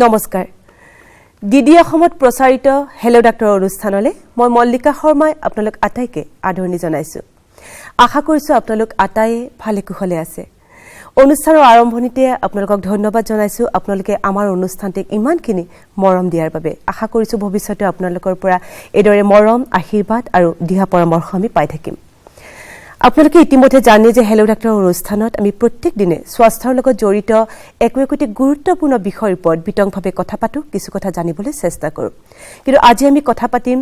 নমস্কাৰ ডিডি অসমত প্ৰচাৰিত হেল্ল' ডাক্তৰ অনুষ্ঠানলৈ মই মল্লিকা শৰ্মাই আপোনালোক আটাইকে আদৰণি জনাইছো আশা কৰিছো আপোনালোক আটাই ভালে কুশলে আছে অনুষ্ঠানৰ আৰম্ভণিতে আপোনালোকক ধন্যবাদ জনাইছো আপোনালোকে আমাৰ অনুষ্ঠানটিক ইমানখিনি মৰম দিয়াৰ বাবে আশা কৰিছো ভৱিষ্যতে আপোনালোকৰ পৰা এদৰে মৰম আশীৰ্বাদ আৰু দিহা পৰামৰ্শ আমি পাই থাকিম আপোনালোকে ইতিমধ্যে জানে যে হেল্ল' ডাক্তৰ অনুষ্ঠানত আমি প্ৰত্যেক দিনে স্বাস্থ্যৰ লগত জড়িত একোটি গুৰুত্বপূৰ্ণ বিষয়ৰ ওপৰত বিতংভাৱে কথা পাতো কিছু কথা জানিবলৈ চেষ্টা কৰো কিন্তু আজি আমি কথা পাতিম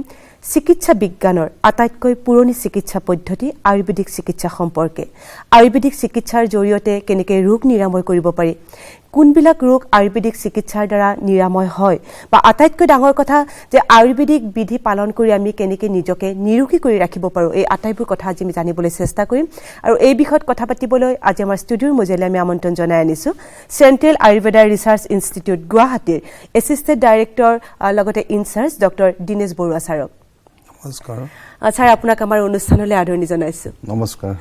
চিকিৎসা বিজ্ঞানৰ আটাইতকৈ পুৰণি চিকিৎসা পদ্ধতি আয়ুৰ্বেদিক চিকিৎসা সম্পৰ্কে আয়ুৰ্বেদিক চিকিৎসাৰ জৰিয়তে কেনেকৈ ৰোগ নিৰাময় কৰিব পাৰি কোনবিলাক ৰোগ আয়ুৰ্বেদিক চিকিৎসাৰ দ্বাৰা নিৰাময় হয় বা আটাইতকৈ ডাঙৰ কথা যে আয়ুৰ্বেদিক বিধি পালন কৰি আমি কেনেকৈ নিজকে নিৰোগী কৰি ৰাখিব পাৰো এই আটাইবোৰ কথা আজি আমি জানিবলৈ চেষ্টা কৰিম আৰু এই বিষয়ত কথা পাতিবলৈ আজি আমাৰ ষ্টুডিঅ'ৰ মজিয়ালৈ আমি আমন্ত্ৰণ জনাই আনিছো চেণ্ট্ৰেল আয়ুৰ্বেদা ৰিচাৰ্চ ইনষ্টিটিউট গুৱাহাটীৰ এছিষ্টেণ্ট ডাইৰেক্টৰ লগতে ইনচাৰ্জ ডক্টৰ দিনেশ বৰুৱা ছাৰক নমস্কাৰ ছাৰ আপোনাক আমাৰ অনুষ্ঠানলৈ আদৰণি জনাইছো নমস্কাৰ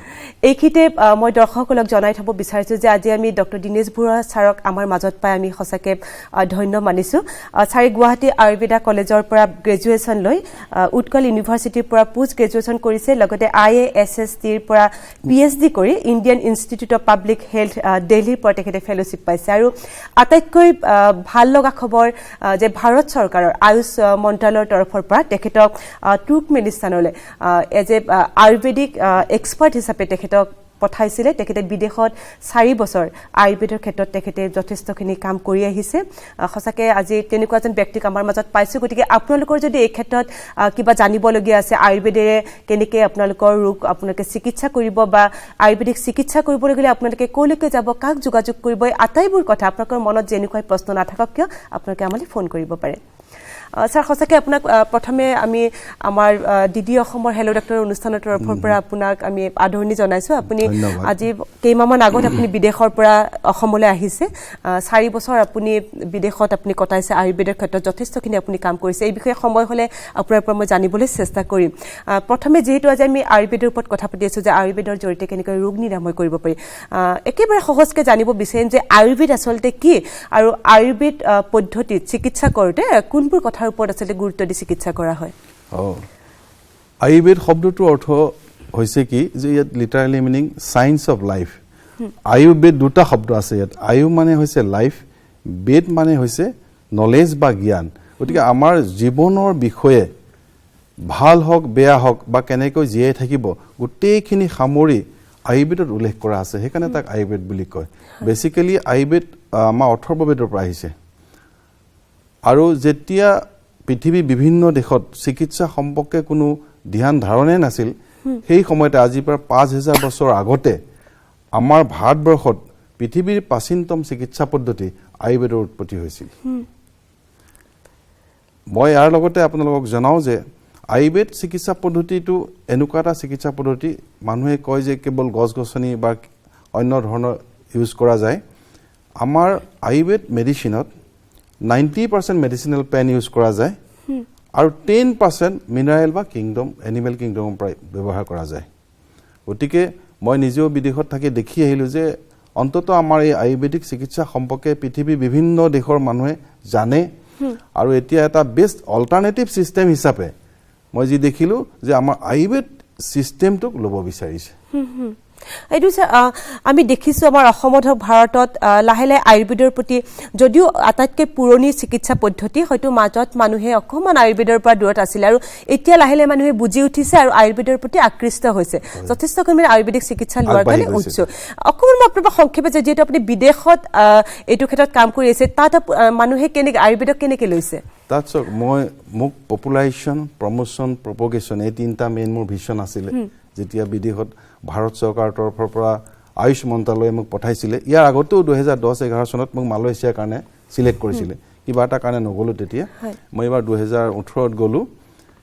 এইখিতে মই দৰ্শকসকলক জনাই থব বিচাৰিছো যে আজি আমি ডক্টৰ দিনেশ বৰুৱা ছাৰক আমাৰ মাজত পাই আমি সঁচাকে ধন্য মানিছো ছাৰে গুৱাহাটী আয়ুৰ্বেদা কলেজৰ পৰা গ্ৰেজুৱেচন লৈ উৎকল ইউনিভাৰ্চিটিৰ পৰা পোষ্ট গ্ৰেজুৱেচন কৰিছে লগতে IASSTৰ পৰা PhD কৰি Indian institute of public health দিল্লীৰ পৰা তেখেতে ফেলোশ্বিপ পাইছে আৰু আটাইতকৈ ভাল লগা খবৰ যে ভাৰত চৰকাৰৰ আয়ুষ মন্ত্ৰালয়ৰ তৰফৰ পৰা তেখেতক তুৰ্কমেনিস্তানলৈ এজ এ আয়ুৰ্বেদিক এক্সপাৰ্ট হিচাপে তেখেতক পঠাইছিলে তেখেতে বিদেশত 4 বছৰ আয়ুৰ্বেদৰ ক্ষেত্ৰত তেখেতে যথেষ্টখিনি কাম কৰি আহিছে সঁচাকে আজি তেনেকুৱা এজন ব্যক্তিক আমাৰ মাজত পাইছো গতিকে আপোনালোকৰ যদি এই ক্ষেত্ৰত কিবা জানিবলগীয়া আছে আয়ুৰ্বেদৰে কেনেকৈ আপোনালোকৰ ৰোগ আপোনালোকে চিকিৎসা কৰিব বা আয়ুৰ্বেদিক চিকিৎসা কৰিবলৈ গ'লে আপোনালোকে ক'লৈকে যাব কাক যোগাযোগ কৰিব এই আটাইবোৰ কথা আপোনালোকৰ মনত যেনেকুৱা প্ৰশ্ন নাথাকক কিয় আপোনালোকে আমালৈ ফোন কৰিব পাৰে স্যাৰ সঁচাকৈ আপোনাক প্ৰথমে আমি আমাৰ ডিডি অসমৰ হেল্ল' ডাক্তৰ অনুষ্ঠানৰ তৰফৰ পৰা আপোনাক আমি আদৰণি জনাইছো আপুনি আজি কেইমাহমান আগত আপুনি বিদেশৰ পৰা অসমলৈ আহিছে 4 বছৰ আপুনি বিদেশত আপুনি কটাইছে আয়ুৰ্বেদৰ ক্ষেত্ৰত যথেষ্টখিনি আপুনি কাম কৰিছে এই বিষয়ে সময় হ'লে আপোনাৰ পৰা মই জানিবলৈ চেষ্টা কৰিম প্ৰথমে যেহেতু আজি আমি আয়ুৰ্বেদৰ ওপৰত কথা পাতি আছো যে আয়ুৰ্বেদৰ জৰিয়তে কেনেকৈ ৰোগ নিৰাময় কৰিব পাৰি একেবাৰে সহজকৈ জানিব বিচাৰিম যে আয়ুৰ্বেদ আচলতে কি আৰু আয়ুৰ্বেদ পদ্ধতিত চিকিৎসা কৰোঁতে কোনবোৰ কথা ওপৰত আসলে গুৰুত্ব দি চিকিৎসা কৰা হয় আয়ুৰ্বেদ শব্দটোৰ অৰ্থ হৈছে কি যে ইয়াত literally meaning science of life Ayurveda দুটা শব্দ আছে ইয়াত আয়ু মানে হৈছে লাইফ বেদ মানে হৈছে নলেজ বা জ্ঞান গতিকে আমাৰ জীৱনৰ বিষয়ে ভাল হওক বেয়া হওক বা কেনেকৈ জীয়াই থাকিব গোটেইখিনি সামৰি আয়ুৰ্বেদত উল্লেখ কৰা আছে সেইকাৰণে তাক আয়ুৰ্বেদ বুলি কয় বেসিক্যালি আয়ুৰ্বেদ আমাৰ অথৰ্ববেদৰ পৰা আহিছে আৰু যেতিয়া পৃথিৱীৰ বিভিন্ন দেশত চিকিৎসা সম্পৰ্কে কোনো ধ্যান ধাৰণে নাছিল সেই সময়তে আজিৰ পৰা 5000 বছৰ আগতে আমাৰ ভাৰতবৰ্ষত পৃথিৱীৰ প্ৰাচীনতম চিকিৎসা পদ্ধতি আয়ুৰ্বেদৰ উৎপত্তি হৈছিল মই ইয়াৰ লগতে আপোনালোকক জনাও যে আয়ুৰ্বেদ চিকিৎসা পদ্ধতিটো এনেকুৱা এটা চিকিৎসা পদ্ধতি মানুহে কয় যে কেৱল গছ-গছনি বা অন্য ধৰণৰ ইউজ কৰা যায় আমাৰ আয়ুৰ্বেদ মেডিচিনত 90% মেডিচিনেল প্লেন ইউজ কৰা যায় আৰু 10% মিনাৰেল বা কিংডম এনিমেল কিংডমৰ পৰা ব্যৱহাৰ কৰা যায় গতিকে মই নিজেও বিদেশত থাকি দেখি আহিলো যে অন্তত আমাৰ এই আয়ুৰ্বেদিক চিকিৎসা সম্পৰ্কে পৃথিৱীৰ বিভিন্ন দেশৰ মানুহে জানে আৰু এতিয়া এটা বেষ্ট অল্টাৰনেটিভ সিস্টেম হিচাপে মই যি দেখিলো যে আমাৰ আয়ুৰ্বেদ সিস্টেমটোক ল'ব বিচাৰিছে এইটো আমি দেখিছো আমাৰ অসমত ভাৰতত লাহে লাহে আয়ুৰ্বেদৰ প্ৰতি যদিও আটাইতকৈ পুৰণি চিকিৎসা পদ্ধতি হয়তো মাজত মানুহে অকমান আয়ুৰ্বেদৰ পৰা দূৰত আছিল আৰু এতিয়া লাহে লাহে মানুহে বুজি উঠিছে আৰু আয়ুৰ্বেদৰ প্ৰতি আকৃষ্ট হৈছে যথেষ্টখিনি আয়ুৰ্বেদিক চিকিৎসা লোৱাৰ কাৰণে উৎসুক অকমান মই আপোনাৰ সংক্ষেপে যেহেতু আপুনি বিদেশত এইটো ক্ষেত্ৰত কাম কৰি আছে তাত মানুহে কেনেকৈ আয়ুৰ্বেদক কেনেকৈ লৈছে তাত মই মোক পপুলাৰেশ্যন প্ৰমোশ্যন প্ৰপগেশ্যন এই তিনিটা মেইন মোৰ ভিছন আছিলে যেতিয়া বিদেশত ভাৰত চৰকাৰৰ তৰফৰ পৰা আয়ুষ মন্ত্ৰালয়ে মোক পঠাইছিলে ইয়াৰ আগতেও 2010-11 চনত মোক মালয়েছিয়াৰ কাৰণে সিলেক্ট কৰিছিলে কিবা এটা কাৰণে নগলো তেতিয়া মই এবাৰ 2018ত গলো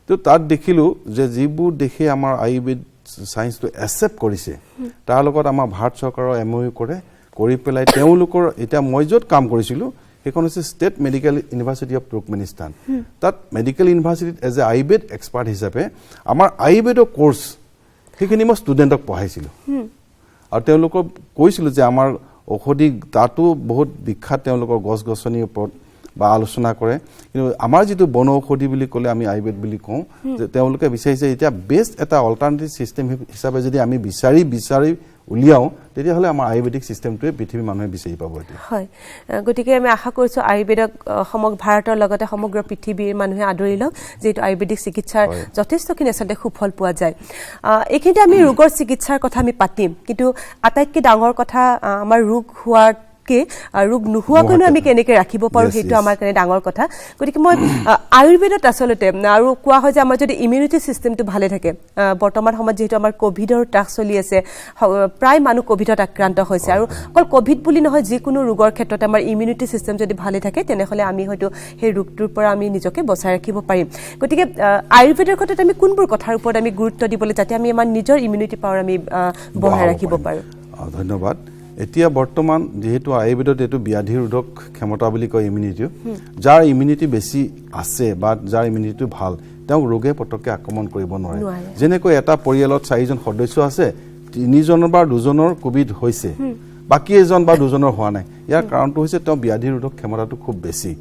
তো তাত দেখিলো যে যিবোৰ দেশে আমাৰ আয়ুৰ্বেদ সায়েন্সটো একচেপ্ট কৰিছে তাৰ লগত আমাৰ ভাৰত চৰকাৰৰ MOU কৰি পেলাই তেওঁলোকৰ এতিয়া মই য'ত কাম কৰিছিলো সেইখন হৈছে state medical university of Turkmenistan তাত মেডিকেল ইউনিভাৰ্চিটিত এজ এ আয়ুৰ্বেদ এক্সপাৰ্ট হিচাপে আমাৰ আয়ুৰ্বেদৰ কোৰ্স সেইখিনি মই ষ্টুডেণ্টক পঢ়াইছিলো আৰু তেওঁলোকক কৈছিলো যে আমাৰ ঔষধি তাতো বহুত বিখ্যাত তেওঁলোকৰ গছ-গছনিৰ ওপৰত বা আলোচনা কৰে কিন্তু আমাৰ যেটো বনৌষধি বুলি ক'লে আমি আয়ুৰ্বেদ বুলি কওঁ যে তেওঁলোকে বিচাৰিছে এতিয়া বেষ্ট এটা অল্টাৰনেটিভ সিস্টেম হিচাপে যদি আমি বিচাৰি উলিয়াও তেতিয়া হলে আমাৰ আয়ুৰ্বেদিক সিস্টেমটোৱে পৃথিৱীৰ মানুহে বিচাৰি পাব এতিয়া হয় গতিকে আমি আশা কৰিছো আয়ুৰ্বেদক সমগ্ৰ ভাৰতৰ লগতে সমগ্ৰ পৃথিৱীৰ মানুহে আদৰি লওক যেটো আয়ুৰ্বেদিক চিকিৎসাৰ যথেষ্টখিনি আচলতে সুফল পোৱা যায় এইখিনিতে আমি ৰোগৰ চিকিৎসাৰ কথা আমি পাতিম কিন্তু আটাইতকৈ ডাঙৰ কথা আমাৰ ৰোগ হোৱাৰ ৰোগ নোহোৱাকৈ আমি কেনেকৈ ৰাখিব পাৰো সেইটো আমাৰ কাৰণে ডাঙৰ কথা গতিকে মই আয়ুৰ্বেদত আচলতে আৰু কোৱা হয় যে আমাৰ যদি ইমিউনিটি সিস্টেমটো ভালে থাকে বৰ্তমান সময়ত যেহেতু আমাৰ কোভিডৰ ত্ৰাস চলি আছে প্ৰায় মানুহ কোভিডত আক্ৰান্ত হৈছে আৰু অকল কোভিড বুলি নহয় যিকোনো ৰোগৰ ক্ষেত্ৰত আমাৰ ইমিউনিটি সিস্টেম যদি ভালে থাকে তেনেহলে আমি হয়তো সেই ৰোগটোৰ পৰা আমি নিজকে বচাই ৰাখিব পাৰিম গতিকে আয়ুৰ্বেদৰ ক্ষেত্ৰত আমি কোনবোৰ কথাৰ ওপৰত আমি গুৰুত্ব দিবলৈ যাতে আমি আমাৰ নিজৰ ইমিউনিটি পাৱাৰ আমি বঢ়াই ৰাখিব পাৰো ধন্যবাদ এতিয়া বৰ্তমান যেহেতু আয়ুৰ্বেদত এটো ব্যাধি ৰোধক ক্ষমতা বুলি কয় ইমিউনিটি যাৰ ইমিউনিটি বেছি আছে বা যাৰ ইমিউনিটি ভাল তেওঁ ৰোগে পটককে আক্ৰমণ কৰিব নোৱাৰে যেনেকৈ এটা পৰিয়ালত 4জন সদস্য আছে 3জনৰ বা 2জনৰ কোভিড হৈছে বাকি এজন বা 2জনৰ হোৱা নাই ইয়াৰ কাৰণটো হৈছে তেওঁ ব্যাধি ৰোধক ক্ষমতাটো খুব বেছি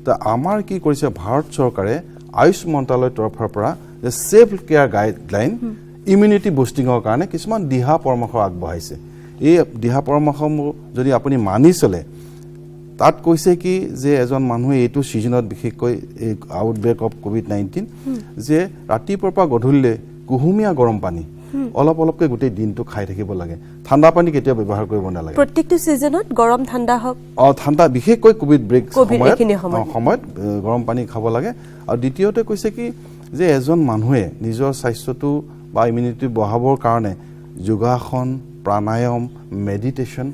তা আমাৰ কি কৰিছে ভাৰত চৰকাৰে আয়ুষ মন্ত্ৰালয়ৰ তৰফৰ পৰা যে সেলফ কেয়াৰ গাইডলাইন ইমিউনিটি বুষ্টিংৰ কাৰণে কিছুমান দিহা পৰামৰ্শ আগবঢ়াইছে এই দিহা পৰামৰ্শসমূহ যদি আপুনি মানি চলে তাত কৈছে কি যে এজন মানুহে এইটো সিজনত বিশেষকৈ এই আউটব্ৰেক অফ কোভিড-19 যে ৰাতিপুৱাৰ পৰা গধূলিলৈ কুহুমীয়া গৰম পানী অলপকৈ গোটেই দিনটো খাই থাকিব লাগে ঠাণ্ডা পানী কেতিয়া ব্যৱহাৰ কৰিব নালাগে প্ৰত্যেকটো সিজনত গৰম ঠাণ্ডা হক ঠাণ্ডা বিশেষকৈ কোভিড ব্ৰেক সময়ত গৰম পানী খাব লাগে আৰু দ্বিতীয়তে কৈছে কি যে এজন মানুহে নিজৰ স্বাস্থ্যটো বা ইমিউনিটি বঢ়াবৰ কাৰণে যোগাসন প্ৰাণায়াম মেডিটেশন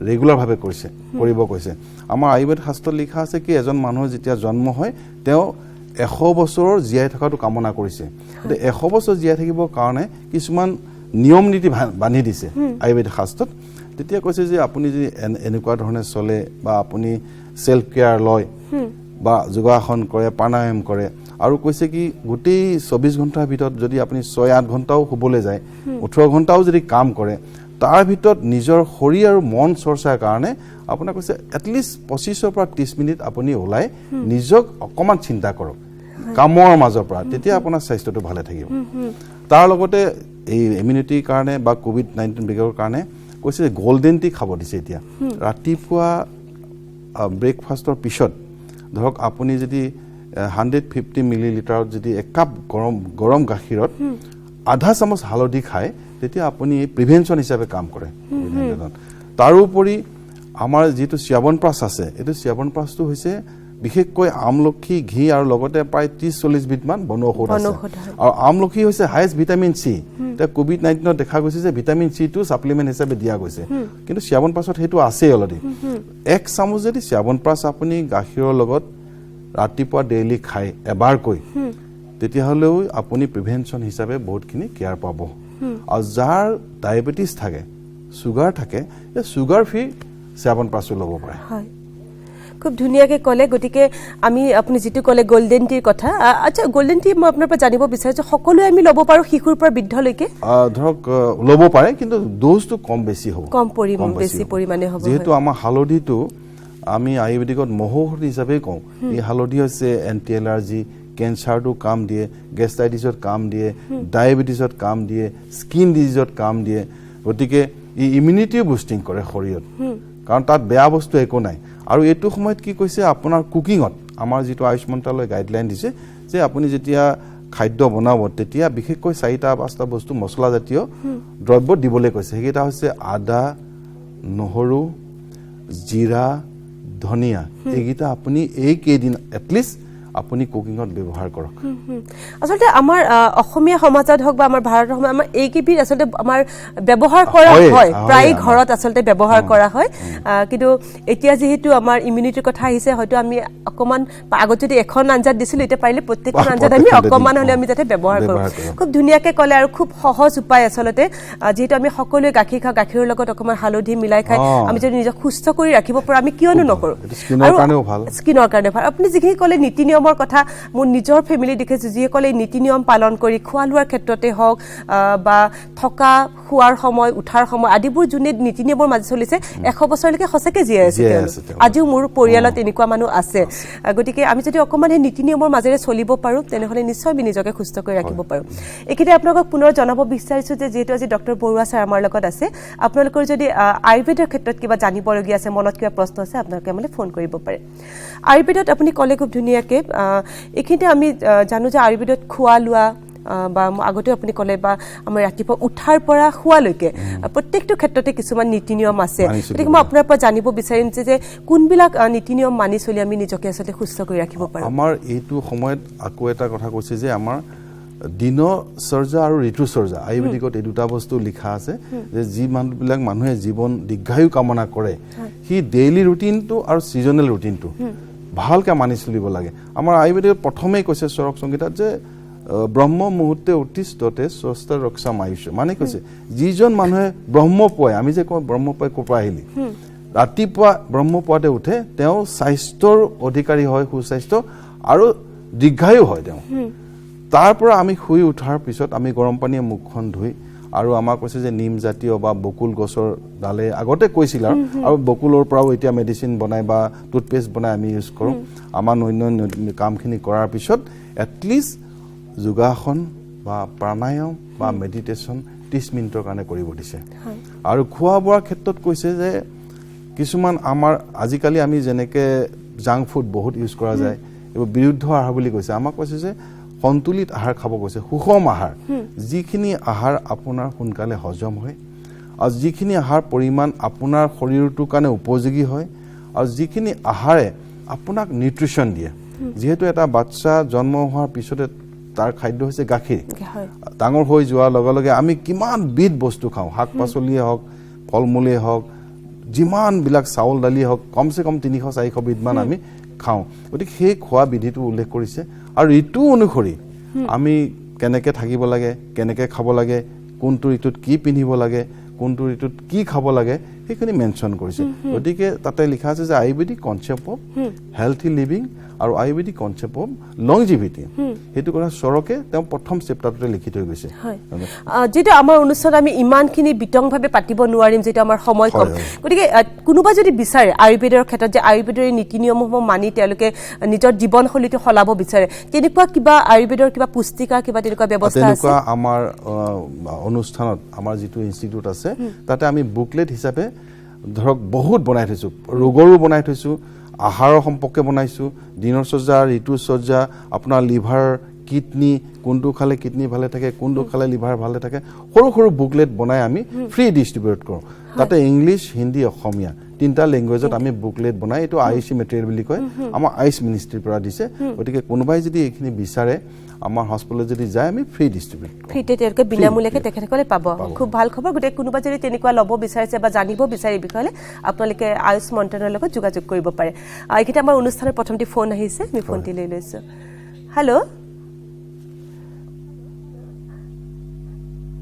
ৰেগুলাৰ ভাবে কৰিব কৈছে আমাৰ আয়ুৰ্বেদ শাস্ত্ৰত লিখা আছে কি এজন মানুহ যেতিয়া জন্ম হয় তেওঁ 100 বছৰ জীয়াই থকাটো কামনা কৰিছে কিন্তু 100 বছৰ জীয়াই থাকিবৰ কাৰণে কিছুমান নিয়ম নীতি বান্ধি দিছে আয়ুৰ্বেদ শাস্ত্ৰত তেতিয়া কৈছে যে আপুনি যদি এনেকুৱা ধৰণে চলে বা আপুনি সেলফ কেয়াৰ লয় বা যোগাসন কৰে প্ৰাণায়াম কৰে আৰু কৈছে কি গোটেই 24 ঘণ্টাৰ ভিতৰত যদি আপুনি 6-8 ঘণ্টাও শুবলৈ যায় 18 ঘণ্টাও যদি কাম কৰে তাৰ ভিতৰত নিজৰ শৰীৰ আৰু মন চৰ্চাৰ কাৰণে আপোনাৰ কৈছে এটলিষ্ট 25 পৰা 30 মিনিট আপুনি ওলাই নিজক অকমান চিন্তা কৰক কামৰ মাজৰ পৰা তেতিয়া আপোনাৰ স্বাস্থ্যটো ভালে থাকিব তাৰ লগতে এই ইমিউনিটিৰ কাৰণে বা কোভিড-19 ব্ৰেকৰ কাৰণে কৈছে গোল্ডেন টি খাব দিছে এতিয়া ৰাতিপুৱা ব্ৰেকফাষ্টৰ পিছত ধৰক আপুনি যদি 150 মিলিলিটাৰত যদি এক কাপ গৰম গাখীৰত আধা চামুচ হালধি খায় তেতিয়া আপুনি প্ৰিভেনশন হিচাপে কাম কৰে তাৰোপৰি আমাৰ যেটো চিয়াবনপ্ৰাশ আছে এটো চিয়াবনপ্ৰাশটো হৈছে বিশেষকৈ আমলখি ঘি আৰু লগতে প্ৰায় 30-40 বিধমান বনৌষধ আছে আৰু আমলখি হৈছে হাইয়েষ্ট ভিটামিন সি তে কোভিড-19 ত দেখা গৈছে যে ভিটামিন সি টো সাপ্লিমেন্ট হিচাপে দিয়া গৈছে কিন্তু চিয়াবনপ্ৰাশত হেতু আছে অলৰেডি এক চামুচ যদি চিয়াবনপ্ৰাশ আপুনি গাখীৰৰ লগত ৰাতিপুৱা ডেইলি খাই এবাৰকৈ তেতিয়া হলেও আপুনি প্ৰিভেনশন হিচাপে বহুতখিনি কেয়াৰ পাব আৰু যাৰ ডায়াবেটিস থাকে সুগাৰ থাকে এই সুগাৰ ফ্ৰী চিয়াবনপ্ৰাশ ল'ব পাৰে হয় খুব ধুনিয়াকে কলে গতিকে আমি আপুনি যেটো কলে গোল্ডেন টিৰ কথা আচ্ছা গোল্ডেন টি মই আপোনাৰ পৰা জানিব বিচাৰিছো সকলোৱে আমি ল'ব পাৰো শিশুৰ পৰা বৃদ্ধলৈকে ধৰক ল'ব পাৰে কিন্তু ডোজটো কম বেছি হ'ব কম পৰিমাণে হ'ব যেহেতু আমাৰ হালধিটো আমি আয়ুৰ্বেদিকত মহৌষধি হিচাপে কওঁ এই হালধি হৈছে এন্টি এলাৰ্জি কেন্সাৰটো কাম দিয়ে গেষ্ট্ৰাইটিছত কাম দিয়ে ডায়াবেটিছত কাম দিয়ে স্কিন ডিজিজত কাম দিয়ে গতিকে ই ইমিউনিটিও বুষ্টিং কৰে শৰীৰত কাৰণ তাত বেয়া বস্তু একো নাই আৰু এটো সময়ত কি কৈছে আপোনাৰ কুকিংত আমাৰ যেটো আয়ুষ মন্ত্ৰালয় গাইডলাইন দিছে যে আপুনি যেতিয়া খাদ্য বনাব তেতিয়া বিশেষকৈ 4-5টা বস্তু মছলা জাতীয় দ্ৰব্য দিবলৈ কৈছে হেকিটা হৈছে আদা নহৰু জিৰা ধনিয়া এগিটা আপুনি এই কেইদিন এটলিষ্ট আপুনি কুকিংত ব্যৱহাৰ কৰক আসলে আমাৰ অসমীয়া সমাজত হক বা আমাৰ ভাৰতৰ সমাজত আমাৰ এইকেবিধ আসলে আমাৰ ব্যৱহাৰ কৰা হয় প্ৰায় ঘৰত আসলে ব্যৱহাৰ কৰা হয় কিন্তু এতিয়া যেহেতু আমাৰ ইমিউনিটিৰ কথা আহিছে হয়তো আমি অকমান আগত যদি এখন আঞ্জাত দিছিল এটা পাৰিলে প্ৰত্যেকখন আঞ্জাত আমি অকমান হলে আমি যাতে ব্যৱহাৰ কৰো খুব ধুনিয়াকে কলে আৰু খুব সহজ উপায় আসলে যেহেতু আমি সকলোৱে গাখীৰ খাওঁ গাখীৰৰ লগত অকমান হালধি মিলাই খাই আমি যদি নিজক সুস্থ কৰি ৰাখিব পাৰো আমি কিয়নো নকৰো স্কিনৰ কাৰণেও ভাল আপুনি যিখিনি কলে নীতি নিয়ম নিয়মৰ কথা মোৰ নিজৰ ফেমিলি দেখিছোঁ যিসকলে নীতি নিয়ম পালন কৰি খোৱা লোৱাৰ ক্ষেত্ৰতে হওক বা থকা খোৱাৰ সময় উঠাৰ সময় আদিবোৰ যোনে নীতি নিয়মৰ মাজত চলিছে 100 বছৰলৈকে সঁচাকে জীয়াই আছে আজিও মোৰ পৰিয়ালত এনেকুৱা মানুহ আছে গতিকে আমি যদি অকমান এই নীতি নিয়মৰ মাজেৰে চলিব পাৰো তেনেহলে নিশ্চয় আমি নিজকে সুস্থ কৰি ৰাখিব পাৰো একেটা আপোনালোকক পুনৰ জনাব বিচাৰিছো যে যেহেতু আজি ডক্টৰ বৰুৱা ছাৰ আমাৰ লগত আছে আপোনালোকৰ যদি আয়ুৰ্বেদৰ ক্ষেত্ৰত কিবা জানিবলগীয়া আছে মনত কিবা প্ৰশ্ন আছে আপোনালোকে মানে ফোন কৰিব পাৰে আয়ুৰ্বেদত আপুনি কলে খুব ধুনীয়াকে এখিনিতে আমি জানো যে আয়ুৰ্বেদত খোৱা লোৱা বা আগতে আপুনি কলে বা আমাৰ ৰাতিপুৱা উঠাৰ পৰা খোৱালৈকে প্ৰত্যেকটো ক্ষেত্ৰতে কিছুমান নীতি নিয়ম আছে গতিকে মই আপোনাৰ পৰা জানিব বিচাৰিম যে কোনবিলাক নীতি নিয়ম মানি চলি আমি নিজকে আচলতে সুস্থ কৰি ৰাখিব পাৰোঁ আমাৰ এইটো সময়ত আকৌ এটা কথা কৈছে যে আমাৰ দিনচৰ্যা আৰু ঋতুচৰ্যা আয়ুৰ্বেদিকত এই দুটা বস্তু লিখা আছে যে যি মানুহবিলাক মানুহে জীৱন দীৰ্ঘায়ু কামনা কৰে সি ডেইলি ৰুটিনটো আৰু ছিজনেল ৰুটিনটো ভালকৈ মানি চলিব লাগে আমাৰ আয়ুৰ্বেদিকত প্ৰথমেই কৈছে চৰক সংগীতাত যে ব্ৰহ্ম মুহূৰ্তে উত্তিষ্ঠতে স্বস্থ ৰক্ষা আয়ুষ মানে কৈছে যিজন মানুহে ব্ৰহ্ম পুৱাই আমি যে কওঁ ব্ৰহ্ম পুৱাই ক'ৰপৰা আহিলি ৰাতিপুৱা ব্ৰহ্ম পুৱাতে উঠে তেওঁ স্বাস্থ্যৰ অধিকাৰী হয় সুস্বাস্থ্য আৰু দীৰ্ঘায়ু হয় তেওঁ তাৰ পৰা আমি শুই উঠাৰ পিছত আমি গৰম পানীয়ে মুখখন ধুই আৰু আমাক কৈছে যে নিম জাতীয় বা বকুল গছৰ ডালে আগতে কৈছিল আৰু বকুলৰ পৰাও এতিয়া মেডিচিন বনাই বা টুথপেষ্ট বনাই আমি ইউজ কৰোঁ আমাৰ অন্য কামখিনি কৰাৰ পিছত এটলিষ্ট যোগাসন বা প্ৰাণায়াম বা মেডিটেশ্যন 30 মিনিটৰ কাৰণে কৰিব দিছে আৰু খোৱা বোৱাৰ ক্ষেত্ৰত কৈছে যে কিছুমান আমাৰ আজিকালি আমি যেনেকৈ জাংক ফুড বহুত ইউজ কৰা যায় এইবোৰ বিৰুদ্ধ আহাৰ বুলি কৈছে আমাক কৈছে যে সন্তুলিত আহাৰ খাব কৈছে সুষম আহাৰ যিখিনি আহাৰ আপোনাৰ সোনকালে হজম হয় আৰু যিখিনি আহাৰ পৰিমাণ আপোনাৰ শৰীৰটোৰ কাৰণে উপযোগী হয় আৰু যিখিনি আহাৰে আপোনাক নিউট্ৰিশ্যন দিয়ে যিহেতু এটা বাচ্চা জন্ম হোৱাৰ পিছতে তাৰ খাদ্য হৈছে গাখীৰ ডাঙৰ হৈ যোৱাৰ লগে লগে আমি কিমান বিধ বস্তু খাওঁ শাক পাচলিয়ে হওক ফল মূলেই হওক যিমানবিলাক চাউল দালি হওক কমচে কম 300-400 বিধমান আমি খাওঁ গতিকে সেই খোৱা বিধিটো উল্লেখ কৰিছে আৰু ঋতু অনুসৰি আমি কেনেকৈ থাকিব লাগে কেনেকৈ খাব লাগে কোনটো ঋতুত কি পিন্ধিব লাগে কোনটো ঋতুত কি খাব লাগে সেইখিনি মেনশ্যন কৰিছে গতিকে তাতে লিখা আছে যে Ayurvedic concept of healthy living আৰু আয়ুৰ্বেদিক কনচেপ্ট অফ লংজিভিটি সেইটো কথা চৰকে তেওঁ প্ৰথম চেপ্টাৰটোতে লিখি থৈ গৈছে যেটো আমাৰ অনুষ্ঠানত আমি ইমানখিনি বিতংভাৱে পাতিব নোৱাৰিম যেটো আমাৰ সময় কম গতিকে কোনোবা যদি বিচাৰে আয়ুৰ্বেদৰ ক্ষেত্ৰত যে আয়ুৰ্বেদৰ নীতি নিয়মসমূহ মানি তেওঁলোকে নিজৰ জীৱনশৈলীটো সলাব বিচাৰে তেনেকুৱা কিবা আয়ুৰ্বেদৰ কিবা পুস্তিকা কিবা তেনেকুৱা ব্যৱস্থা আছে তেনেকুৱা আমাৰ অনুষ্ঠানত আমাৰ যিটো ইনষ্টিটিউট আছে তাতে আমি বুকলেট হিচাপে ধৰক বহুত বনাই থৈছোঁ ৰোগৰো বনাই থৈছোঁ আহাৰৰ সম্পৰ্কে বনাইছোঁ দিনচৰ্যা ঋতুচৰ্যা আপোনাৰ লিভাৰ কিডনি কোনটো খালে কিডনি ভালে থাকে কোনটো খালে লিভাৰ ভালে থাকে সৰু সৰু বুকলেট বনাই আমি ফ্ৰী ডিষ্ট্ৰিবিউট কৰোঁ তাতে ইংলিছ হিন্দী অসমীয়া তিনিটা লেংগুৱেজত আমি বুকলেট বনাই এইটো আইচি মেটেৰিয়েল বুলি কয় আমাৰ আইচ মিনিষ্ট্ৰীৰ পৰা দিছে গতিকে কোনোবাই যদি এইখিনি বিচাৰে আমাৰ হস্পিটেলত যদি যায় আমি ফ্ৰী ডিষ্ট্ৰিবিউট ফ্ৰীতে তেওঁলোকে বিনামূলীয়াকৈ তেখেতসকলে পাব খুব ভাল খবৰ গতিকে কোনোবা যদি তেনেকুৱা ল'ব বিচাৰিছে বা জানিব বিচাৰে এই বিষয়ে আপোনালোকে আয়ুষ মন্ত্ৰালয়ৰ লগত যোগাযোগ কৰিব পাৰে এইকেইটা আমাৰ অনুষ্ঠানৰ প্ৰথমটি ফোন আহিছে আমি ফোনটি লৈ লৈছোঁ হেল্ল'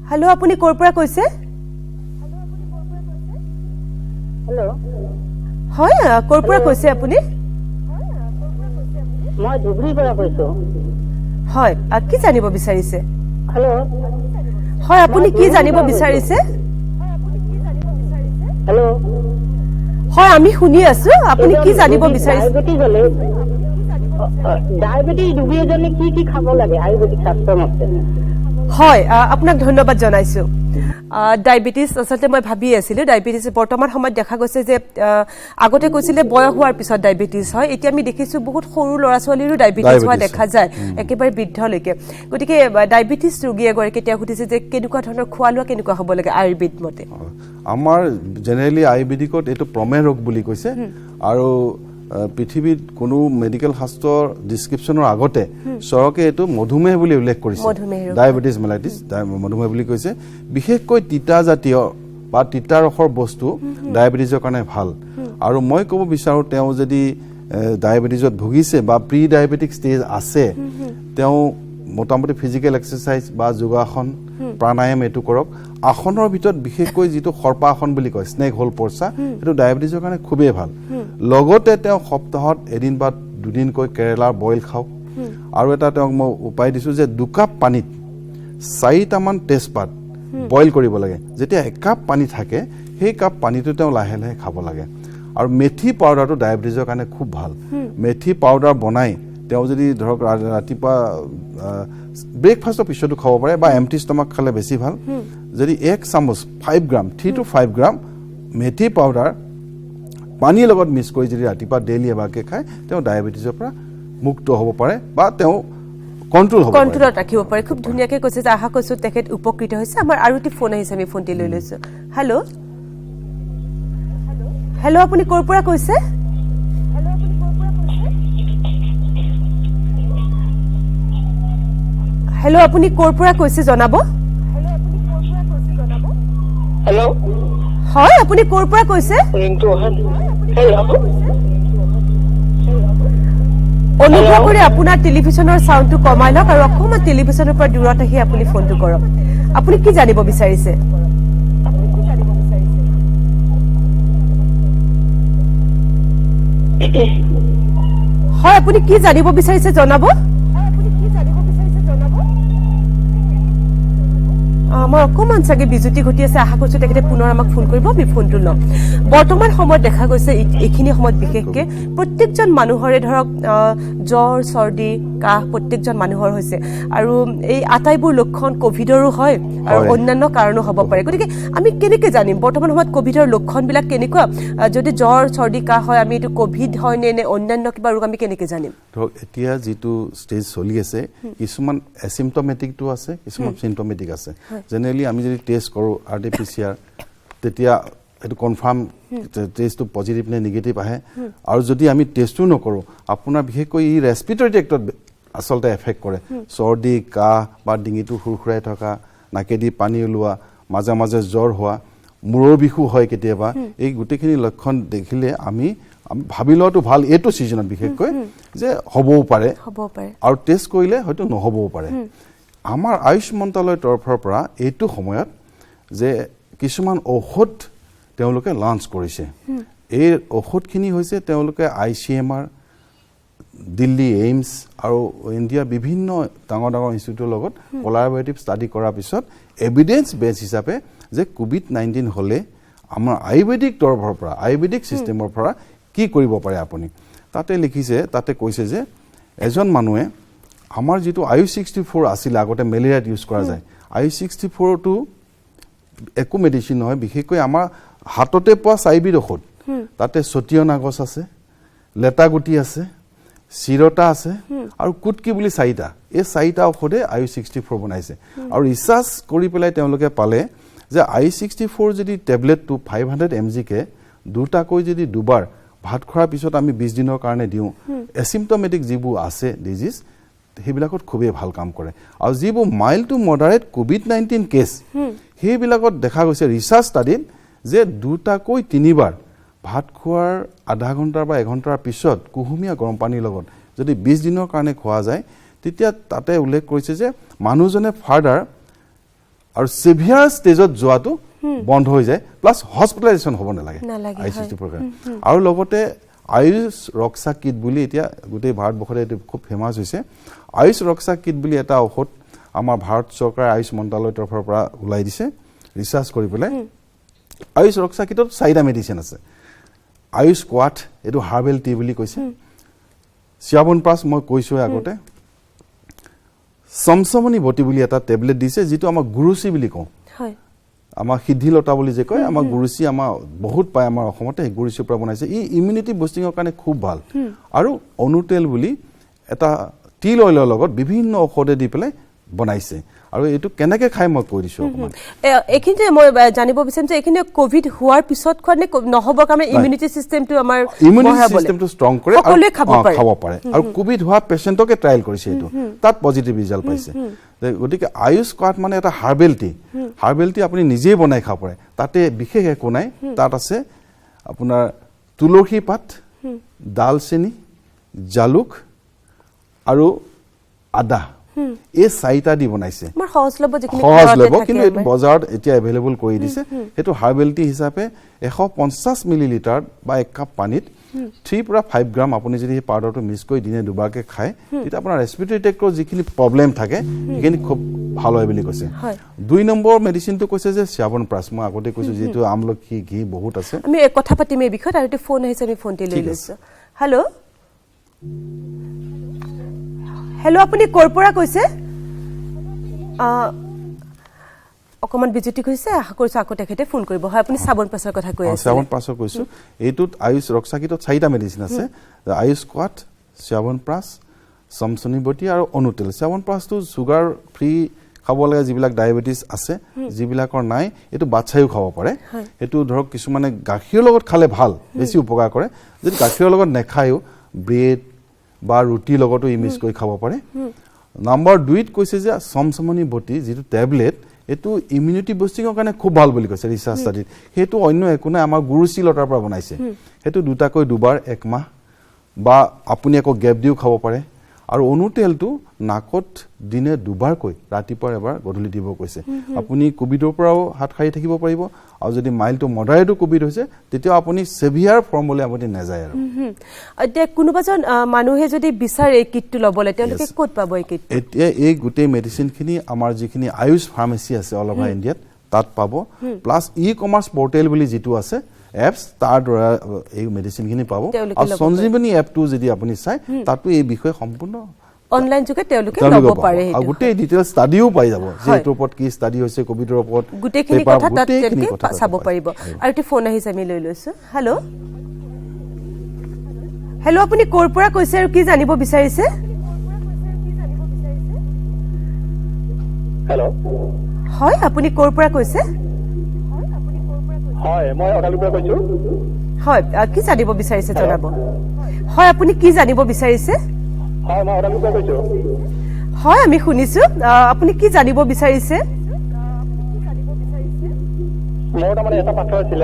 হেল্ল' আপুনি ক'ৰ পৰা কৈছে হেল্ল' হয় ক'ৰ পৰা কৈছে আপুনি মই ধুবুৰীৰ পৰা কৈছোঁ হয় কি জানিব বিচাৰিছে হেল্ল' হয় আপুনি কি জানিব বিচাৰিছে হেল্ল' হয় আমি শুনি আছো আপুনি কি জানিব বিচাৰিছে ডায়েবেটিছ ৰোগী এজনে কি খাব লাগে আয়ুৰ্বেদিক শাস্ত্ৰ মতে হয় আপোনাক ধন্যবাদ জনাইছো ডায়েবেটিছ আচলতে মই ভাবি আছিলোঁ ডায়েবেটিছ বৰ্তমান সময়ত দেখা গৈছে যে আগতে কৈছিলে বয়স হোৱাৰ পিছত ডায়েবেটিছ হয় এতিয়া আমি দেখিছোঁ বহুত সৰু ল'ৰা ছোৱালীৰো ডায়েবেটিছ হোৱা দেখা যায় একেবাৰে বৃদ্ধলৈকে গতিকে ডায়েবেটিছ ৰোগী এগৰাকী তেওঁ সুধিছে যে কেনেকুৱা ধৰণৰ খোৱা লোৱা কেনেকুৱা হ'ব লাগে আয়ুৰ্বেদ মতে আমাৰ জেনেৰেলি আয়ুৰ্বেদিকত এইটো প্ৰমেহ ৰোগ বুলি কৈছে আৰু পৃথিৱীত কোনো মেডিকেল শাস্ত্ৰৰ ডিছক্ৰিপশ্যনৰ আগতে চৰকে এইটো মধুমেহ বুলি উল্লেখ কৰিছে ডায়েবেটিছ মেলাইটিছ মধুমেহ বুলি কৈছে বিশেষকৈ তিতা জাতীয় বা তিতা ৰসৰ বস্তু ডায়েবেটিছৰ কাৰণে ভাল আৰু মই ক'ব বিচাৰোঁ তেওঁ যদি ডায়েবেটিছত ভুগিছে বা প্ৰি ডায়েবেটিক ষ্টেজ আছে তেওঁ মোটামুটি ফিজিকেল এক্সাৰচাইজ বা যোগাসন প্ৰাণায়াম এইটো কৰক আসনৰ ভিতৰত বিশেষকৈ যিটো সৰ্পা আসন বুলি কয় স্নেক হোল পৰ্চা সেইটো ডায়েবেটিছৰ কাৰণে খুবেই ভাল লগতে তেওঁ সপ্তাহত এদিন বা দুদিনকৈ কেৰেলাৰ বইল খাওক আৰু এটা তেওঁক মই উপায় দিছোঁ যে 2 কাপ পানীত 4টামান তেজপাত বইল কৰিব লাগে যেতিয়া 1 কাপ পানী থাকে সেই কাপ পানীটো তেওঁ লাহে লাহে খাব লাগে আৰু মেথি পাউডাৰটো ডায়েবেটিছৰ কাৰণে খুব ভাল মেথি পাউডাৰ বনাই তেওঁ যদি ধৰক ৰাতিপুৱা ব্ৰেকফাষ্টৰ পিছতো খাব পাৰে বা এমটি ষ্টমাক খালে বেছি ভাল যদি 1 চামুচ 5 গ্ৰাম 3 to 5 গ্ৰাম মেথি পাউডাৰ পানীৰ লগত মিক্স কৰি যদি ৰাতিপুৱা ডেইলি এবাৰকে খায় তেওঁ ডায়েবেটিছৰ পৰা মুক্ত হ'ব পাৰে বা তেওঁ কন্ট্ৰোলত ৰাখিব পাৰে খুব ধুনীয়াকৈ কৈছে যে আশা কৰিছোঁ তেখেত উপকৃত হৈছে আমাৰ আৰু এটি ফোন আহিছে আমি ফোনটি লৈ লৈছোঁ হেল্ল' আপুনি ক'ৰ পৰা কৈছে হেল্ল' আপুনি ক'ৰ পৰা কৈছে জনাব হেল্ল' হয় আপুনি ক'ৰ পৰা কৈছে অনুগ্ৰহ কৰি আপোনাৰ টেলিভিছনৰ চাউণ্ডটো কমাই লওক আৰু অকণমান টেলিভিছনৰ পৰা দূৰত আহি আপুনি ফোনটো কৰক আপুনি কি জানিব বিচাৰিছে হয় আপুনি কি জানিব বিচাৰিছে জনাব মই অকণমান চাগে বিজুতি ঘটি আছে আশা কৰিছোঁ তেখেতে পুনৰ আমাক ফোন কৰিব আমি ফোনটো ল'ম বৰ্তমান সময়ত দেখা গৈছে এইখিনি সময়ত বিশেষকৈ প্ৰত্যেকজন মানুহৰে ধৰক জ্বৰ চৰ্দি কাহ প্ৰত্যেকজন মানুহৰ হৈছে আৰু এই আটাইবোৰ লক্ষণ কোভিডৰো হয় আৰু অন্যান্য কাৰণো হ'ব পাৰে গতিকে আমি কেনেকৈ জানিম বৰ্তমান সময়ত কোভিডৰ লক্ষণবিলাক কেনেকুৱা যদি জ্বৰ চৰ্দি কাহ হয় আমি এইটো কোভিড হয় নে অন্যান্য কিবা ৰোগ আমি কেনেকৈ জানিম ধৰক এতিয়া যিটো ষ্টেজ চলি আছে কিছুমান এচিম্পটমেটিকটো আছে কিছুমান চিম্পটমেটিক আছে জেনেৰেলি আমি যদি টেষ্ট কৰোঁ RT-PCR তেতিয়া এইটো কনফাৰ্ম টেষ্টটো পজিটিভ নে নিগেটিভ আহে আৰু যদি আমি টেষ্টো নকৰোঁ আপোনাৰ বিশেষকৈ ই ৰেছপিৰেটৰী ট্ৰেক্টত আচলতে এফেক্ট কৰে চৰ্দি কাহ বা ডিঙিটো সুৰসুৰাই থকা নাকেদি পানী ওলোৱা মাজে মাজে জ্বৰ হোৱা মূৰৰ বিষো হয় কেতিয়াবা এই গোটেইখিনি লক্ষণ দেখিলে আমি ভাবি লোৱাটো ভাল এইটো ছিজনত বিশেষকৈ যে হ'বও পাৰে আৰু টেষ্ট কৰিলে হয়তো নহ'বও পাৰে আমাৰ আয়ুষ মন্ত্ৰালয়ৰ তৰফৰ পৰা এইটো সময়ত যে কিছুমান ঔষধ তেওঁলোকে লঞ্চ কৰিছে এই ঔষধখিনি হৈছে তেওঁলোকে ICMR দিল্লী এইমছ আৰু ইণ্ডিয়াৰ বিভিন্ন ডাঙৰ ডাঙৰ ইনষ্টিটিউটৰ লগত কোলাবৰেটিভ ষ্টাডি কৰাৰ পিছত এভিডেন্স বেছ হিচাপে যে COVID-19 হ'লে আমাৰ আয়ুৰ্বেদিক তৰফৰ পৰা আয়ুৰ্বেদিক ছিষ্টেমৰ পৰা কি কৰিব পাৰে আপুনি তাতে লিখিছে তাতে কৈছে যে এজন মানুহে আমাৰ যিটো IU-64 আছিল আগতে মেলেৰিয়াত ইউজ কৰা যায় IU-64টো একো মেডিচিন নহয় বিশেষকৈ আমাৰ হাততে পোৱা 4বিধ ঔষধ তাতে সতীয়না গছ আছে লেটাগুটি আছে চিৰতা আছে আৰু কুটকি বুলি 4টা এই 4টা ঔষধে IU-64 বনাইছে আৰু ৰিচাৰ্চ কৰি পেলাই তেওঁলোকে পালে যে IU-64 যদি টেবলেটটো 500 mg কে দুটাকৈ যদি দুবাৰ ভাত খোৱাৰ পিছত আমি 20 দিনৰ কাৰণে দিওঁ এচিম্পটমেটিক যিবোৰ আছে ডিজিজ সেইবিলাকত খুবেই ভাল কাম কৰে আৰু যিবোৰ mild to moderate COVID-19 cash সেইবিলাকত দেখা গৈছে ৰিচাৰ্চ ষ্টাডিত যে দুটাকৈ 3বাৰ ভাত খোৱাৰ আধা ঘণ্টাৰ বা 1 ঘণ্টাৰ পিছত কুহুমীয়া গৰম পানীৰ লগত যদি 20 দিনৰ কাৰণে খোৱা যায় তেতিয়া তাতে উল্লেখ কৰিছে যে মানুহজনে ফাৰ্ডাৰ আৰু সিভিয়াৰ ষ্টেজত যোৱাটো বন্ধ হৈ যায় প্লাছ হস্পিটেলাইজেশ্যন হ'ব নালাগে IU-64 আৰু লগতে আয়ুষ ৰক্ষা কিট বুলি এতিয়া গোটেই ভাৰতবৰ্ষতে এইটো খুব ফেমাছ হৈছে আয়ুষ ৰক্ষা কিট বুলি এটা ঔষধ আমাৰ ভাৰত চৰকাৰে আয়ুষ মন্ত্ৰালয়ৰ তৰফৰ পৰা ওলাই দিছে ৰিচাৰ্চ কৰি পেলাই আয়ুষ ৰক্ষা কিটত 4টা মেডিচিন আছে আয়ুষ কোৱাট এইটো হাৰ্বেল টি বুলি কৈছে চিয়াবনপ্ৰাছ মই কৈছোঁ আগতে চমচমনি বটি বুলি এটা টেবলেট দিছে যিটো আমাৰ গুৰুচি বুলি কওঁ আমাৰ সিদ্ধিলতা বুলি যে কয় আমাৰ গুৰুচি আমাৰ বহুত পায় আমাৰ অসমতে এই গুৰুচিৰ পৰা বনাইছে ই ইমিউনিটি বুষ্টিঙৰ কাৰণে খুব ভাল আৰু অনুটেল বুলি এটা তিল অইলৰ লগত বিভিন্ন ঔষধে দি পেলাই বনাইছে আৰু এইটো কেনেকৈ খাই মই কৈ দিছোঁ অকণমান এইখিনিতে মই জানিব বিচাৰিম যে এইখিনি কোভিড হোৱাৰ পিছত খোৱানে নহ'বৰ কাৰণে ইমিউনিটি ছিষ্টেমটো আমাৰ ইমিউনিটি ছিষ্টেমটো ষ্ট্ৰং কৰে আৰু খাব পাৰে আৰু কোভিড হোৱা পেচেণ্টকে ট্ৰায়েল কৰিছে এইটো তাত পজিটিভ ৰিজাল্ট পাইছে গতিকে আয়ুষ কোৱাট মানে এটা হাৰ্বেল টি আপুনি নিজেই বনাই খাব পাৰে তাতে বিশেষ একো নাই তাত আছে আপোনাৰ তুলসী পাত ডালচেনি জালুক আৰু আদা এই চাৰিটা দি বনাইছে আমাৰ সহজলভ্য যিখিনি সহজলভ্য কিন্তু এইটো বজাৰত এতিয়া এভেইলেবল কৰি দিছে সেইটো হাৰ্বেল টি হিচাপে 150 মিলিলিটাৰ বা 1 কাপ পানীত 3 পৰা 5 গ্ৰাম আপুনি যদি এই পাউডাৰটো মিক্স কৰি দিনে দুবাৰকে খায় তেতিয়া আপোনাৰ ৰেসপিৰেটৰি ট্ৰেক্টৰ যিখিনি প্ৰবলেম থাকে সেইখিনি খুব ভাল হয় বুলি কৈছে 2 নম্বৰ মেডিচিনটো কৈছে যে শ্যাৱন প্ৰাছ মই আগতে কৈছো যেটো আমলখি ঘি বহুত আছে আমি কথা পাতিম এই বিষয়ত আৰু ফোন আহিছে আমি ফোনটি লৈ লৈছো হেল্ল' হেল্ল' আপুনি ক'ৰ পৰা কৈছে অকমান বিজুতি কৈছে আশা কৰিছো আকৌ তেখেতে ফোন কৰিব হয় আপুনি শ্যাৱন প্ৰাছৰ কথা কৈ আছে শ্যাৱন প্ৰাছৰ কৈছো এইটোত আয়ুষ ৰক্ষাকিত 4টা মেডিচিন আছে আয়ুষ কোৱাট শ্যাৱন প্ৰাছ সমসনি বটি আৰু অনুতেল শ্যাৱন প্ৰাছটো সুগাৰ ফ্ৰী খাব লাগে যিবিলাক ডায়াবেটিস আছে যিবিলাকৰ নাই এটো বাচ্চাইও খাব পাৰে এটো ধৰক কিছুমানে গাখীৰৰ লগত খালে ভাল বেছি উপকাৰ কৰে যদি গাখীৰৰ লগত নেখায়ও ব্ৰেড বা ৰুটি লগতো মিক্স কৰি খাব পাৰে নম্বৰ 2 ত কৈছে যে সমসমনি বটি যেটো টেবলেট এটো ইমিউনিটি বুষ্টিংৰ কাৰণে খুব ভাল বুলি কৈছে ৰিসাৰ্চ ষ্টাডিত হেতু অন্য একো নাই আমাৰ গুৰুশীলতাৰ পৰা বনাইছে হেতু দুটাকৈ দুবাৰ এক মাহ বা আপুনি আকৌ গেপ দিও খাব পাৰে আৰু অনুতেলটো নাকত দিনে দুবাৰকৈ ৰাতিপুৱা এবাৰ গধূলি দিব কৈছে আপুনি কোভিডৰ পৰাও হাত খাই থাকিব পাৰিব আৰু যদি মাইল্ড টু মডাৰেট কোভিড হৈছে তেতিয়া আপুনি সেভিয়াৰ ফৰ্মুলা আপুনি নাযায় আৰু এতিয়া কোনোবাজন মানুহে যদি বিচাৰে এই কিটটো লবলে তেওঁলোকে ক'ত পাব এই কিট এতিয়া এই গুটে মেডিচিনখিনি আমাৰ যিখিনি আয়ুষ ফাৰ্মেসি আছে অল ওভাৰ ইণ্ডিয়াত তাত পাব প্লাস ই-কমাৰ্স পোৰ্টেল বুলি যেটো আছে এপস তাৰ দ্বাৰা এই মেডিচিনখিনি পাব আৰু সঞ্জীৱনী এপটো যদি আপুনি চাই তাতো এই বিষয় সম্পূৰ্ণ অনলাইন যোগে তেওঁলোকে লব পাৰে আৰু গুটে ডিটেইলছ ষ্টাডিও পাই যাব যে এটোৰ ওপৰত কি ষ্টাডি হৈছে কোভিডৰ ওপৰত গুটেখিনি কথা তাত তেওঁলোকে চাব পাৰিব আৰু এটি ফোন আহিছে আমি লৈ লৈছো হেল্ল' হেল্ল' আপুনি ক'ৰ পৰা কৈছে আৰু কি জানিব বিচাৰিছে হেল্ল' হয় আপুনি ক'ৰ পৰা কৈছে হয় মই অকালৰ পৰা কৈছো হয় কি জানিব বিচাৰিছে জনাব হয় আপুনি কি জানিব বিচাৰিছে হয় মই অকালৰ পৰা কৈছো হয় আমি শুনিছো আপুনি কি জানিব বিচাৰিছে মোৰ মানে এটা পাথৰ আছিল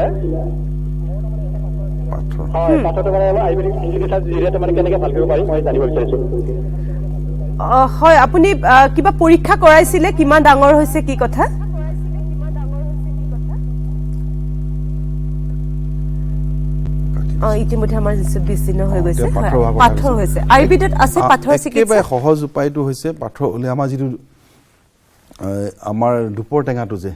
হয় পাথৰটো মানে আয়ুৰ্বেদিক চিকিৎসাৰ জৰিয়তে মানে কেনেকৈ ভাল কৰিব পাৰি মই জানিব বিচাৰিছো হয় আপুনি কিবা পৰীক্ষা কৰাইছিলে কিমান ডাঙৰ হৈছে কি কথা ইতিমধ্যে আমাৰ বিচ্ছিন্ন হৈ গৈছে পাথৰ হৈছে আয়ুৰ্বেদত আছে পাথৰ চিকিৎসা একেবাৰে সহজ উপায়টো হৈছে পাথৰ ওলে আমাৰ যিটো আমাৰ দুপৰ টেঙাটো যে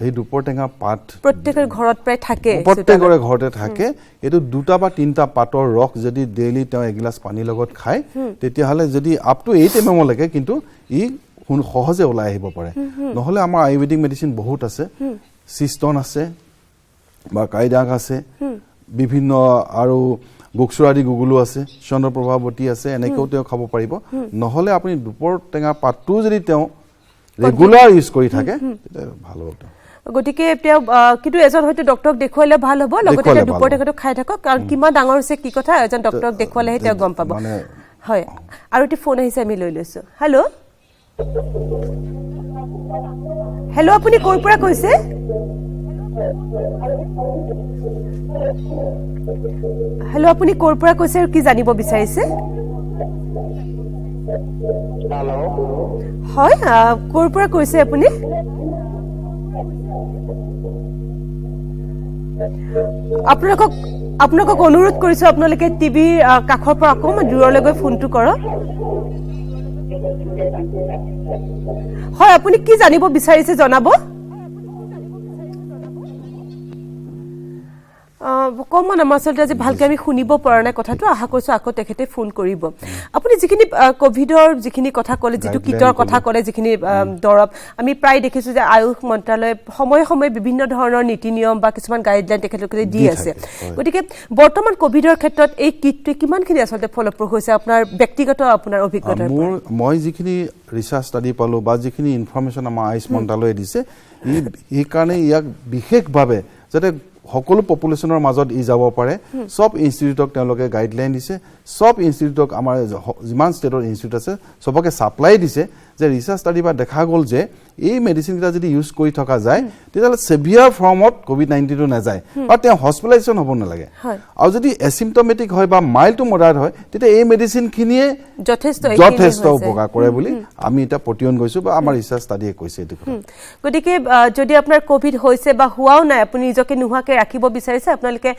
এই দুপৰ টেঙা পাত প্ৰত্যেকৰ ঘৰত প্ৰায় থাকে প্ৰত্যেকৰে ঘৰতে থাকে এটো দুটা বা তিনটা পাতৰ ৰস যদি ডেইলি তেওঁ এগিলাস পানী লগত খায় তেতিয়া হলে যদি আপ টু 8 mm লাগে কিন্তু ই সহজে ওলাই আহিব পাৰে নহলে আমাৰ আয়ুৰ্বেদিক মেডিচিন বহুত আছে সিস্টন আছে বা কাইদাগ আছে বিভিন্ন আৰু গোকসুৰাদি গুগুলো আছে চন্দ্ৰপ্ৰভাৱতী আছে এনেকেও তেওঁ খাব পাৰিব নহলে আপুনি দুপৰ টেঙা পাতটো যদি তেওঁ ৰেগুলাৰ ইউজ কৰি থাকে তেতিয়া ভাল হ'ব গতিকে তেওঁ কিন্তু এজন হয়তো ডক্টৰক দেখুৱালে ভাল হ'ব লগতে দুপৰ টেঙাটো খাই থাকক কাৰণ কিমান ডাঙৰ হৈছে কি কথা এজন ডক্টৰক দেখুৱালেহে তেওঁ গম পাব হয় আৰু এটি ফোন আহিছে আমি লৈ লৈছো হেল্ল' হেল্ল' আপুনি ক'ৰ পৰা কৈছে হেল্ল' আপুনি ক'ৰ পৰা কৈছে আৰু কি জানিব বিচাৰিছে হয় ক'ৰ পৰা কৈছে আপুনি আপোনালোকক অনুৰোধ কৰিছো আপোনালোকে টিভিৰ কাষৰ পৰা অকণমান দূৰলৈ গৈ ফোনটো কৰক হয় আপুনি কি জানিব বিচাৰিছে জনাব অকণমান আমাৰ আচলতে আজি ভালকৈ আমি শুনিব পৰা নাই কথাটো আশা কৰিছোঁ আকৌ তেখেতে ফোন কৰিব আপুনি যিখিনি কোভিডৰ যিখিনি কথা ক'লে যিটো কিটৰ কথা ক'লে যিখিনি দৰৱ আমি প্ৰায় দেখিছোঁ যে আয়ুষ মন্ত্ৰালয়ে সময়ে সময়ে বিভিন্ন ধৰণৰ নীতি নিয়ম বা কিছুমান গাইডলাইন তেখেতলোকে দি আছে গতিকে বৰ্তমান কোভিডৰ ক্ষেত্ৰত এই কিটটোৱে কিমানখিনি আচলতে ফলপ্ৰসূ হৈছে আপোনাৰ ব্যক্তিগত আপোনাৰ অভিজ্ঞতা মই যিখিনি ৰিচাৰ্চ ষ্টাডি পালোঁ বা যিখিনি ইনফৰমেশ্যন আমাৰ আয়ুষ মন্ত্ৰালয়ে দিছে এই কাৰণে ইয়াক বিশেষভাৱে যাতে সকলো পপুলেশ্যনৰ মাজত ই যাব পাৰে সব ইনষ্টিটিউটক তেওঁলোকে গাইডলাইন দিছে সব ইনষ্টিটিউটক আমাৰ যিমান ষ্টেটৰ ইনষ্টিটিউট আছে সবকে সাপ্লাই দিছে যে ৰিচাৰ্চ ষ্টাডি বা দেখা গ'ল যে এই মেডিচিনকেইটা যদি ইউজ কৰি থকা যায় তেতিয়াহ'লে ছেভিয়াৰ ফৰ্মত COVID-19 নাযায় বা তেওঁ হস্পিটেলাইজেশ্যন হ'ব নালাগে আৰু যদি এচিম্পটমেটিক হয় বা মাইল্ড টু মডাৰেট হয় তেতিয়া এই মেডিচিনখিনিয়ে যথেষ্ট উপকাৰ কৰে বুলি আমি এটা প্ৰতিয়ন গৈছোঁ বা আমাৰ ৰিচাৰ্চ ষ্টাডিয়ে কৈছে এইটো কথা গতিকে যদি আপোনাৰ কোভিড হৈছে বা হোৱাও নাই আপুনি নিজকে নোহোৱাকৈ ৰাখিব বিচাৰিছে আপোনালোকে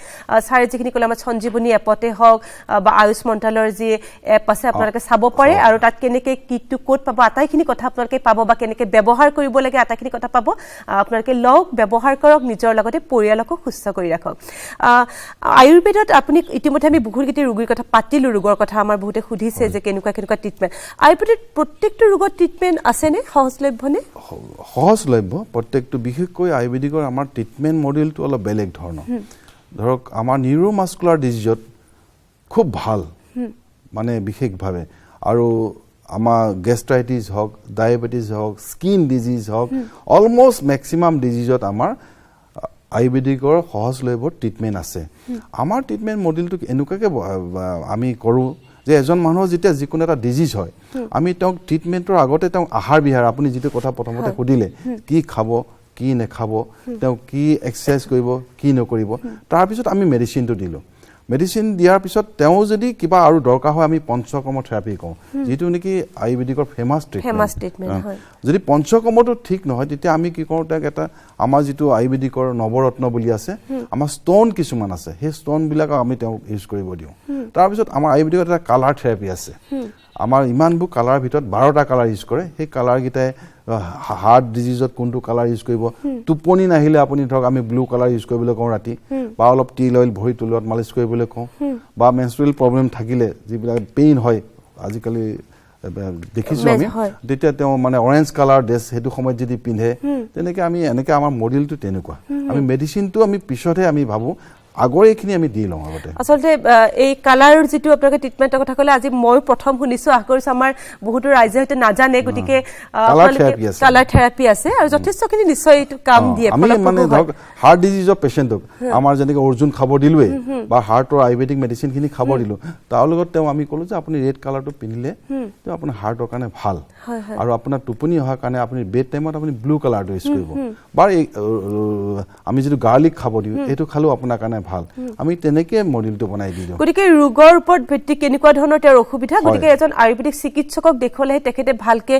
ছাৰে যিখিনি ক'লে আমাৰ সঞ্জীৱনী এপতে হওক বা আয়ুষ মন্ত্ৰালয়ৰ যি এপ আছে আপোনালোকে চাব পাৰে আৰু তাত কেনেকৈ কিটটো ক'ত পাব আটাইখিনি কথা আপোনালোকে পাব বা কেনেকৈ ব্যৱহাৰ কৰিব লাগে আটাইখিনি কথা পাব আপোনালোকে লওক ব্যৱহাৰ কৰক নিজৰ লগতে পৰিয়ালকো সুস্থ কৰি ৰাখক আয়ুৰ্বেদত আপুনি ইতিমধ্যে আমি বহুতকেইটা ৰোগীৰ কথা পাতিলোঁ ৰোগৰ কথা আমাৰ বহুতে সুধিছে যে কেনেকুৱা ট্ৰিটমেণ্ট আয়ুৰ্বেদত প্ৰত্যেকটো ৰোগত ট্ৰিটমেণ্ট আছেনে সহজলভ্যনে সহজলভ্য প্ৰত্যেকটো বিশেষকৈ আয়ুৰ্বেদিকৰ আমাৰ ট্ৰিটমেণ্ট মডেলটো অলপ বেলেগ ধৰণৰ ধৰক আমাৰ নিউৰোমাস্কুলাৰ ডিজিজত খুব ভাল মানে বিশেষভাৱে আৰু আমাৰ গেষ্ট্ৰাইটিছ হওক ডায়েবেটিছ হওক স্কিন ডিজিজ হওক অলমষ্ট মেক্সিমাম ডিজিজত আমাৰ আয়ুৰ্বেদিকৰ সহজলভ্য ট্ৰিটমেণ্ট আছে আমাৰ ট্ৰিটমেণ্ট মডেলটো এনেকুৱাকৈ আমি কৰোঁ যে এজন মানুহৰ যেতিয়া যিকোনো এটা ডিজিজ হয় আমি তেওঁক ট্ৰিটমেণ্টৰ আগতে তেওঁক আহাৰ বিহাৰ আপুনি যিটো কথা প্ৰথমতে সুধিলে কি খাব কি নেখাব তেওঁ কি এক্সাৰচাইজ কৰিব কি নকৰিব তাৰপিছত আমি মেডিচিনটো দিলোঁ মেডিচিন দিয়াৰ পিছত তেওঁ যদি কিবা আৰু দৰকাৰ হয় আমি পঞ্চকৰ্ম থেৰাপি কওঁ যিটো নেকি আয়ুৰ্বেদিকৰ ফেমাছ ট্ৰিটমেণ্ট যদি পঞ্চকৰ্মটো ঠিক নহয় তেতিয়া আমি কি কৰোঁ তাক এটা আমাৰ যিটো আয়ুৰ্বেদিকৰ নৱৰত্ন বুলি আছে আমাৰ ষ্ট'ন কিছুমান আছে সেই ষ্ট'নবিলাকক আমি তেওঁক ইউজ কৰিব দিওঁ তাৰপিছত আমাৰ আয়ুৰ্বেদিকত এটা কালাৰ থেৰাপি আছে আমাৰ ইমানবোৰ কালাৰ ভিতৰত 12টা কালাৰ ইউজ কৰে সেই কালাৰকেইটাই হাৰ্ট ডিজিজত কোনটো কালাৰ ইউজ কৰিব টোপনি নাহিলে আপুনি ধৰক আমি ব্লু কালাৰ ইউজ কৰিবলৈ কওঁ ৰাতি বা অলপ তিল অইল ভৰি তলত মালিচ কৰিবলৈ কওঁ বা মেনষ্ট্ৰুৱেল প্ৰব্লেম থাকিলে যিবিলাক পেইন হয় আজিকালি দেখিছোঁ আমি তেতিয়া তেওঁ মানে অৰেঞ্জ কালাৰ ড্ৰেছ সেইটো সময়ত যদি পিন্ধে তেনেকৈ আমি এনেকৈ আমাৰ মডেলটো তেনেকুৱা আমি মেডিচিনটো আমি পিছতহে আমি ভাবোঁ আগৰ এইখিনি আমি দি লওঁ আগতে আচলতে এই কালাৰৰ যিটো আপোনালোকে ট্ৰিটমেণ্টৰ কথা ক'লে আজি মই প্ৰথম শুনিছোঁ আশা কৰিছোঁ আমাৰ বহুতো ৰাইজে হয়তো নাজানে গতিকে কালাৰ থেৰাপি আছে আৰু যথেষ্টখিনি নিশ্চয় এইটো কাম দিয়ে আমি মানে ধৰক হাৰ্ট ডিজিজৰ পেচেণ্টক আমাৰ যেনেকৈ অৰ্জুন খাব দিলোঁৱেই বা হাৰ্টৰ আয়ুৰ্বেদিক মেডিচিনখিনি খাব দিলোঁ তাৰ লগত তেওঁ আমি ক'লোঁ যে আপুনি ৰেড কালাৰটো পিন্ধিলে তেওঁ আপোনাৰ হাৰ্টৰ কাৰণে ভাল আৰু আপোনাৰ টোপনি অহাৰ কাৰণে আপুনি বেড টাইমত আপুনি ব্লু কালাৰটো ইউজ কৰিব বা আমি যিটো গাৰ্লিক খাব দিওঁ এইটো খালেও আপোনাৰ কাৰণে ভাল আমি তেনেকৈ মডেলটো বনাই দিওঁ গতিকে ৰোগৰ ওপৰত ভিত্তি কেনেকুৱা ধৰণৰ তেওঁৰ অসুবিধা গতিকে এজন আয়ুৰ্বেদিক চিকিৎসকক দেখুৱালেহে তেখেতে ভালকৈ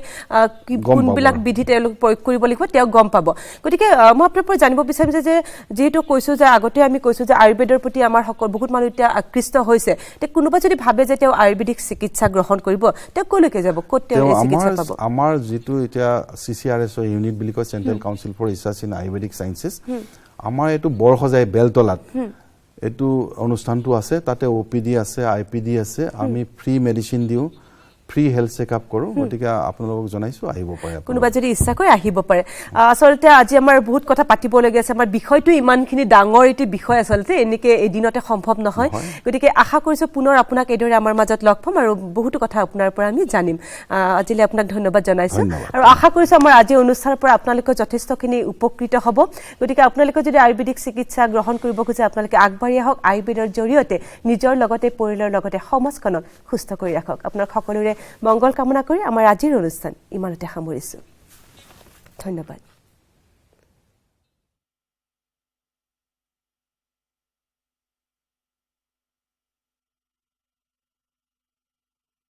কোনবিলাক বিধি তেওঁলোক প্ৰয়োগ কৰিব লাগিব তেওঁ গম পাব গতিকে মই আপোনাৰ পৰা জানিব বিচাৰিছোঁ যে যিহেতু কৈছোঁ যে আগতে আমি কৈছোঁ যে আয়ুৰ্বেদৰ প্ৰতি আমাৰ বহুত মানুহ এতিয়া আকৃষ্ট হৈছে এতিয়া কোনোবা যদি ভাবে যে তেওঁ আয়ুৰ্বেদিক চিকিৎসা গ্ৰহণ কৰিব তেওঁ ক'লৈকে যাব ক'ত তেওঁ চিকিৎসা পাব আমাৰ যিটো এতিয়া CCRSৰ ইউনিট বুলি কয় Central Council for Research in Ayurvedic Sciences আমাৰ এইটো বৰসজাই বেলতলাত এইটো অনুষ্ঠানটো আছে তাতে OPD আছে IPD আছে আমি ফ্ৰী মেডিচিন দিওঁ ফ্ৰী হেল্থ চেকআপ কৰোঁ গতিকে আপোনালোকক জনাইছোঁ আহিব পাৰে কোনোবা যদি ইচ্ছা কৰে আহিব পাৰে আচলতে আজি আমাৰ বহুত কথা পাতিবলগীয়া আছে আমাৰ বিষয়টো ইমানখিনি ডাঙৰ এটি বিষয় আচলতে এনেকৈ এদিনতে সম্ভৱ নহয় গতিকে আশা কৰিছোঁ পুনৰ আপোনাক এইদৰে আমাৰ মাজত লগ পাম আৰু বহুতো কথা আপোনাৰ পৰা আমি জানিম আজিলৈ আপোনাক ধন্যবাদ জনাইছোঁ আৰু আশা কৰিছোঁ আমাৰ আজি অনুষ্ঠানৰ পৰা আপোনালোকে যথেষ্টখিনি উপকৃত হ'ব গতিকে আপোনালোকে যদি আয়ুৰ্বেদিক চিকিৎসা গ্ৰহণ কৰিব খোজে আপোনালোকে আগবাঢ়ি আহক আয়ুৰ্বেদৰ জৰিয়তে নিজৰ লগতে পৰিয়ালৰ লগতে সমাজখনক সুস্থ কৰি ৰাখক আপোনাক সকলোৰে মংগল কামনা কৰি আমাৰ আজিৰ অনুষ্ঠান ইমানতে সামৰিছোঁ ধন্যবাদ